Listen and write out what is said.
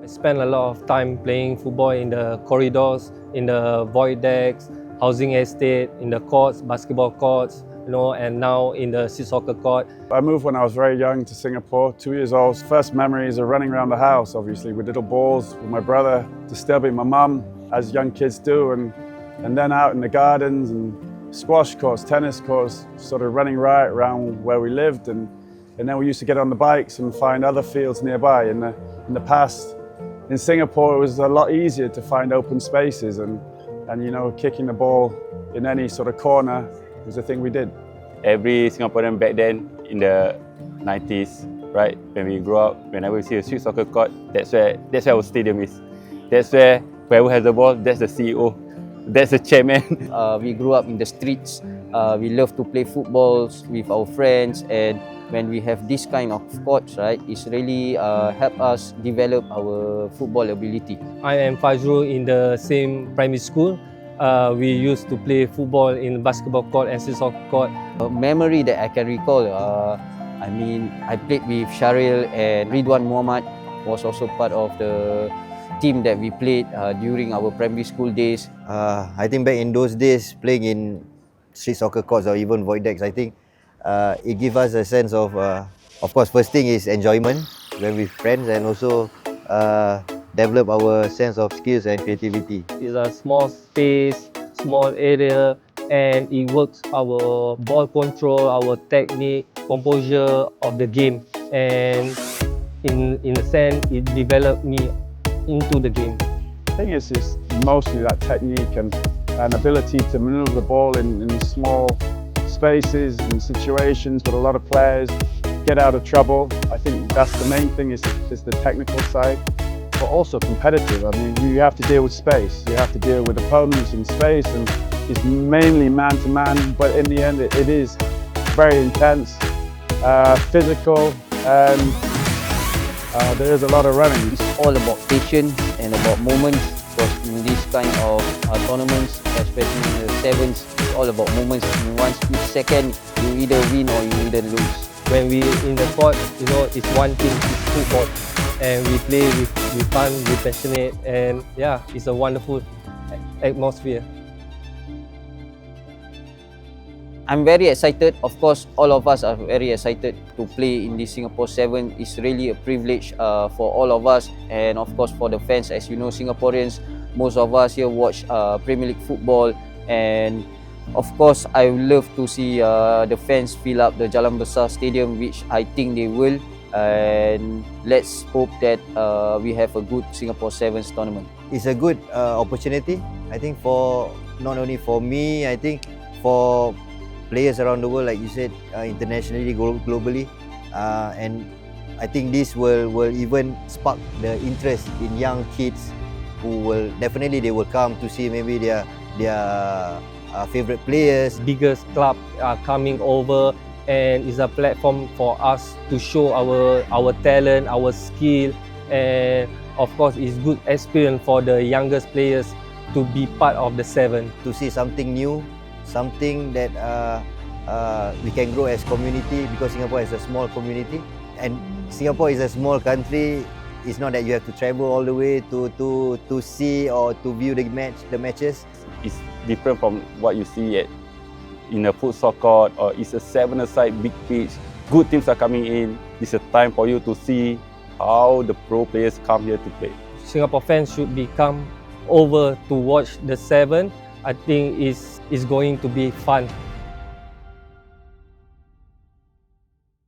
I spent a lot of time playing football in the corridors, in the void decks, housing estate, in the courts, basketball courts, and now in the street soccer court. I moved when I was very young to Singapore, 2 years old. First memories are running around the house, obviously, with little balls, with my brother, disturbing my mum, as young kids do, and then out in the gardens and squash courts, tennis courts, sort of running riot around where we lived. And then we used to get on the bikes and find other fields nearby. In the past, in Singapore, it was a lot easier to find open spaces, and kicking the ball in any sort of corner was the thing we did. Every Singaporean back then in the 90s, right, when we grew up, whenever we see a street soccer court, that's where our stadium is. That's where whoever has the ball, that's the CEO, that's the chairman. We grew up in the streets. We love to play footballs with our friends, and when we have this kind of courts, right, it's really help us develop our football ability. I am Fajrul in the same primary school. We used to play football in basketball court and street soccer court. A memory that I can recall, I played with Sharil, and Ridwan Muhammad was also part of the team that we played during our primary school days. I think back in those days, playing in street soccer courts or even void decks, I think it gives us a sense of course, first thing is enjoyment when with friends, and also develop our sense of skills and creativity. It's a small space, small area, and it works our ball control, our technique, composure of the game, and in a sense, it developed me into the game. I think it's just mostly that technique and ability to maneuver the ball in small spaces and situations with a lot of players, get out of trouble. I think that's the main thing, is the technical side, but also competitive. I mean, you have to deal with space, you have to deal with opponents in space, and it's mainly man-to-man, but in the end it is very intense, physical, and there is a lot of running. It's all about patience and about moments, because in this kind of tournaments, especially in the sevens, it's all about moments. In each second, you either win or you either lose. When we in the court, it's one thing, it's football, and we play with fun, we're passionate, and yeah, it's a wonderful atmosphere. I'm very excited. Of course, all of us are very excited to play in the Singapore 7. It's really a privilege for all of us, and of course for the fans. As you know, Singaporeans, most of us here watch Premier League football, and of course I would love to see the fans fill up the Jalan Besar Stadium, which I think they will, and let's hope that we have a good Singapore 7s tournament. It's a good opportunity, I think, for not only for me, I think for players around the world, like you said, internationally, globally, and I think this will even spark the interest in young kids who will definitely come to see maybe their favorite players. Biggest club are coming over, and it's a platform for us to show our talent, our skill, and of course it's good experience for the youngest players to be part of the 7. To see something new, something that we can grow as community, because Singapore is a small community, and Singapore is a small country. It's not that you have to travel all the way to see or to view the matches. It's different from what you see in a futsal court, or it's a 7-a-side big pitch. Good teams are coming in. It's a time for you to see how the pro players come here to play. Singapore fans should come over to watch the 7. I think it's going to be fun.